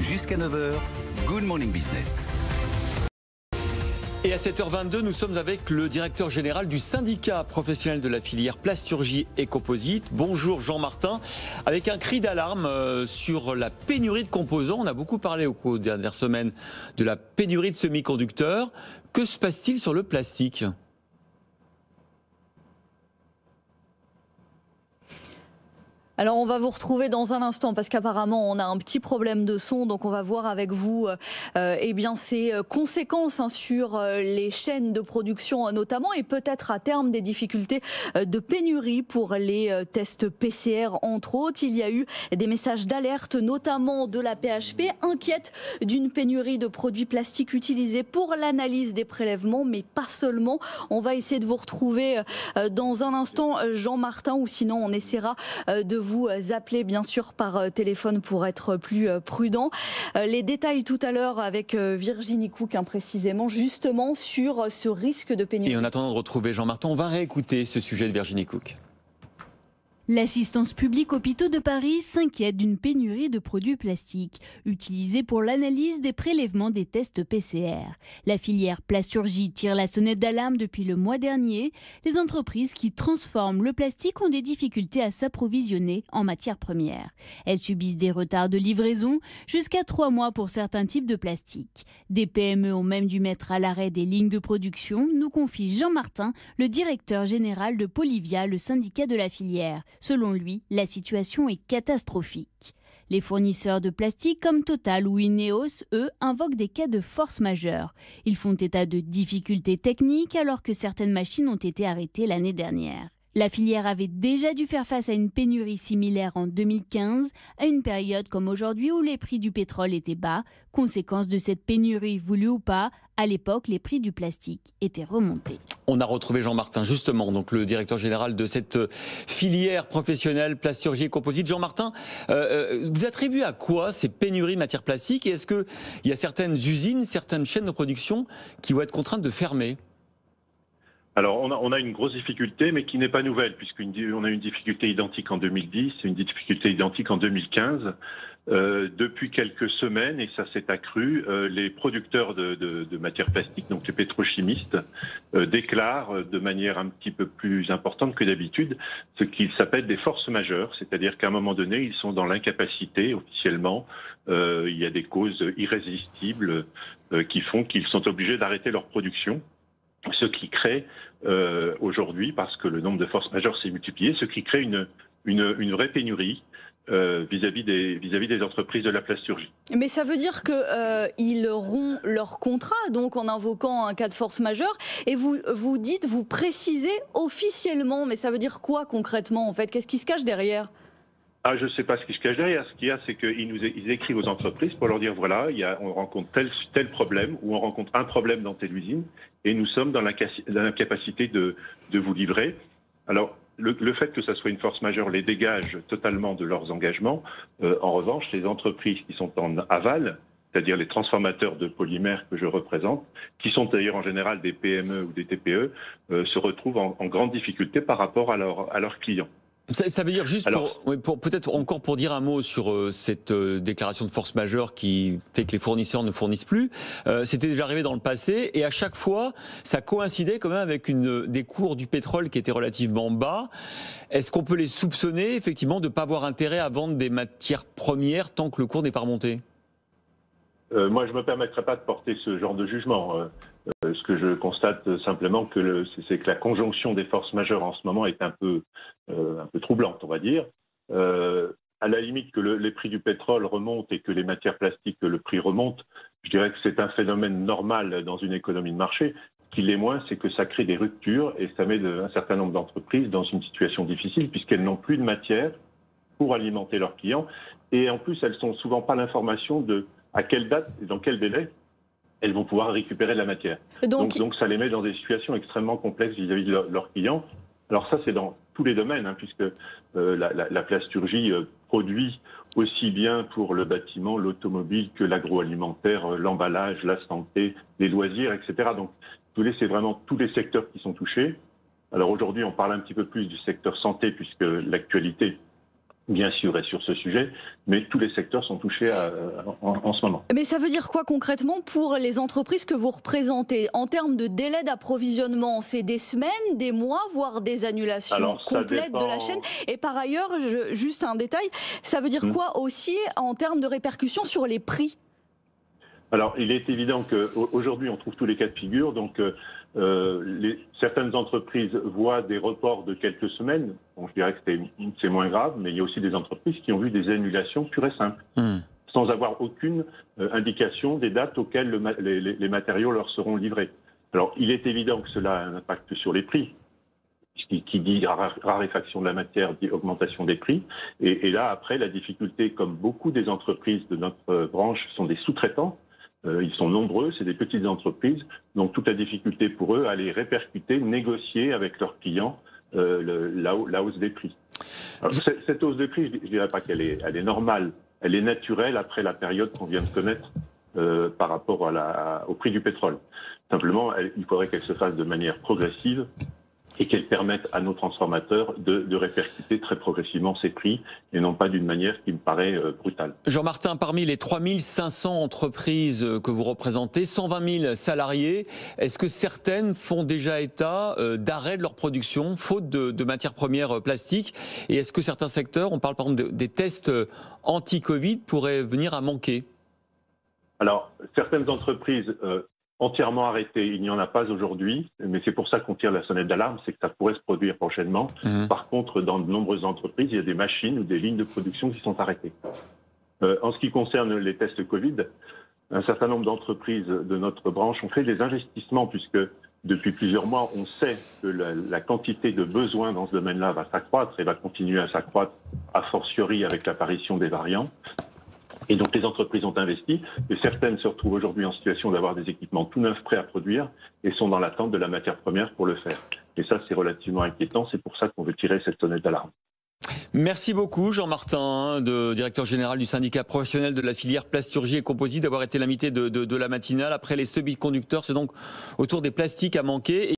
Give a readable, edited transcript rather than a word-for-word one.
Jusqu'à 9h, Good Morning Business. Et à 7h22, nous sommes avec le directeur général du syndicat professionnel de la filière plasturgie et composite. Bonjour Jean Martin. Avec un cri d'alarme sur la pénurie de composants, on a beaucoup parlé au cours des dernières semaines de la pénurie de semi-conducteurs. Que se passe-t-il sur le plastique ? Alors on va vous retrouver dans un instant parce qu'apparemment on a un petit problème de son, donc on va voir avec vous ces conséquences sur les chaînes de production notamment, et peut-être à terme des difficultés de pénurie pour les tests PCR entre autres. Il y a eu des messages d'alerte notamment de la PHP, inquiète d'une pénurie de produits plastiques utilisés pour l'analyse des prélèvements, mais pas seulement. On va essayer de vous retrouver dans un instant, Jean Martin, ou sinon on essaiera de vous appeler bien sûr par téléphone pour être plus prudent. Les détails tout à l'heure avec Virginie Cook, précisément justement sur ce risque de pénurie. Et en attendant de retrouver Jean Martin, on va réécouter ce sujet de Virginie Cook. L'assistance publique Hôpitaux de Paris s'inquiète d'une pénurie de produits plastiques utilisés pour l'analyse des prélèvements des tests PCR. La filière plasturgie tire la sonnette d'alarme depuis le mois dernier. Les entreprises qui transforment le plastique ont des difficultés à s'approvisionner en matières premières. Elles subissent des retards de livraison, jusqu'à 3 mois pour certains types de plastique. Des PME ont même dû mettre à l'arrêt des lignes de production, nous confie Jean Martin, le directeur général de Polyvia, le syndicat de la filière. Selon lui, la situation est catastrophique. Les fournisseurs de plastique comme Total ou Ineos, eux, invoquent des cas de force majeure. Ils font état de difficultés techniques alors que certaines machines ont été arrêtées l'année dernière. La filière avait déjà dû faire face à une pénurie similaire en 2015, à une période comme aujourd'hui où les prix du pétrole étaient bas. Conséquence de cette pénurie, voulue ou pas, à l'époque, les prix du plastique étaient remontés. On a retrouvé Jean Martin, justement, donc le directeur général de cette filière professionnelle plasturgie et composite. Jean Martin, vous attribuez à quoi ces pénuries de matières plastiques, et est-ce qu'il y a certaines usines, certaines chaînes de production qui vont être contraintes de fermer ? Alors, on a une grosse difficulté, mais qui n'est pas nouvelle, puisqu'on a une difficulté identique en 2010 et une difficulté identique en 2015. Depuis quelques semaines, et ça s'est accru, les producteurs de matières plastiques, donc les pétrochimistes, déclarent de manière un petit peu plus importante que d'habitude ce qu'ils s'appellent des forces majeures, c'est-à-dire qu'à un moment donné, ils sont dans l'incapacité officiellement. Il y a des causes irrésistibles qui font qu'ils sont obligés d'arrêter leur production. Ce qui crée aujourd'hui, parce que le nombre de forces majeures s'est multiplié, ce qui crée une vraie pénurie vis-à-vis des entreprises de la plasturgie. Mais ça veut dire qu'ils rompent leur contrat, donc en invoquant un cas de force majeure, et vous dites, vous précisez officiellement, mais ça veut dire quoi concrètement en fait? Qu'est-ce qui se cache derrière? Je ne sais pas ce qui se cache derrière. Ce qu'il y a, c'est qu'ils écrivent aux entreprises pour leur dire, voilà, on rencontre tel problème, ou on rencontre un problème dans telle usine, et nous sommes dans l'incapacité de vous livrer. Alors, le fait que ça soit une force majeure les dégage totalement de leurs engagements. En revanche, les entreprises qui sont en aval, c'est-à-dire les transformateurs de polymères que je représente, qui sont d'ailleurs en général des PME ou des TPE, se retrouvent en grande difficulté par rapport à leurs clients. Ça veut dire juste, peut-être encore pour dire un mot sur cette déclaration de force majeure qui fait que les fournisseurs ne fournissent plus. C'était déjà arrivé dans le passé, et à chaque fois, ça coïncidait quand même avec des cours du pétrole qui étaient relativement bas. Est-ce qu'on peut les soupçonner effectivement de ne pas avoir intérêt à vendre des matières premières tant que le cours n'est pas remonté ? Moi, je ne me permettrai pas de porter ce genre de jugement. Ce que je constate simplement, c'est que la conjonction des forces majeures en ce moment est un peu troublante, on va dire. À la limite que les prix du pétrole remontent et que les matières plastiques, le prix remonte, je dirais que c'est un phénomène normal dans une économie de marché. Ce qui l'est moins, c'est que ça crée des ruptures et ça met un certain nombre d'entreprises dans une situation difficile puisqu'elles n'ont plus de matière pour alimenter leurs clients. Et en plus, elles n'ont souvent pas l'information de à quelle date et dans quel délai elles vont pouvoir récupérer de la matière. Donc ça les met dans des situations extrêmement complexes vis-à-vis de leurs clients. Alors ça, c'est dans tous les domaines, puisque la plasturgie produit aussi bien pour le bâtiment, l'automobile que l'agroalimentaire, l'emballage, la santé, les loisirs, etc. Donc c'est vraiment tous les secteurs qui sont touchés. Alors aujourd'hui, on parle un petit peu plus du secteur santé, puisque l'actualité bien sûr, est sur ce sujet, mais tous les secteurs sont touchés en ce moment. Mais ça veut dire quoi concrètement pour les entreprises que vous représentez en termes de délai d'approvisionnement? C'est des semaines, des mois, voire des annulations complètes de la chaîne? Et par ailleurs, juste un détail, ça veut dire quoi aussi en termes de répercussions sur les prix? Alors, il est évident qu'aujourd'hui, on trouve tous les cas de figure. Donc, certaines entreprises voient des reports de quelques semaines. Bon, je dirais que c'est moins grave, mais il y a aussi des entreprises qui ont vu des annulations pures et simples, sans avoir aucune indication des dates auxquelles les matériaux leur seront livrés. Alors, il est évident que cela a un impact sur les prix. Qui dit raréfaction de la matière, dit augmentation des prix. Et là, après, la difficulté, comme beaucoup des entreprises de notre branche sont des sous-traitants, ils sont nombreux, c'est des petites entreprises, donc toute la difficulté pour eux à les répercuter, négocier avec leurs clients la hausse des prix. Alors, cette hausse de prix, je ne dirais pas qu'elle est normale, elle est naturelle après la période qu'on vient de connaître par rapport au prix du pétrole. Simplement, il faudrait qu'elle se fasse de manière progressive et qu'elle permette à nos transformateurs de répercuter très progressivement ces prix et non pas d'une manière qui me paraît brutale. Jean-Martin, parmi les 3500 entreprises que vous représentez, 120 000 salariés, est-ce que certaines font déjà état d'arrêt de leur production, faute de matières premières plastiques? Et est-ce que certains secteurs, on parle par exemple des tests anti-Covid, pourraient venir à manquer? Alors, certaines entreprises entièrement arrêté, il n'y en a pas aujourd'hui, mais c'est pour ça qu'on tire la sonnette d'alarme, c'est que ça pourrait se produire prochainement. Par contre, dans de nombreuses entreprises, il y a des machines ou des lignes de production qui sont arrêtées. En ce qui concerne les tests Covid, un certain nombre d'entreprises de notre branche ont fait des investissements, puisque depuis plusieurs mois, on sait que la quantité de besoins dans ce domaine-là va s'accroître et va continuer à s'accroître, a fortiori avec l'apparition des variants. Et donc les entreprises ont investi, et certaines se retrouvent aujourd'hui en situation d'avoir des équipements tout neufs prêts à produire et sont dans l'attente de la matière première pour le faire. Et ça, c'est relativement inquiétant, c'est pour ça qu'on veut tirer cette sonnette d'alarme. Merci beaucoup Jean-Martin, directeur général du syndicat professionnel de la filière plasturgie et composite, d'avoir été l'invité de la matinale. Après les semi-conducteurs, c'est donc autour des plastiques à manquer.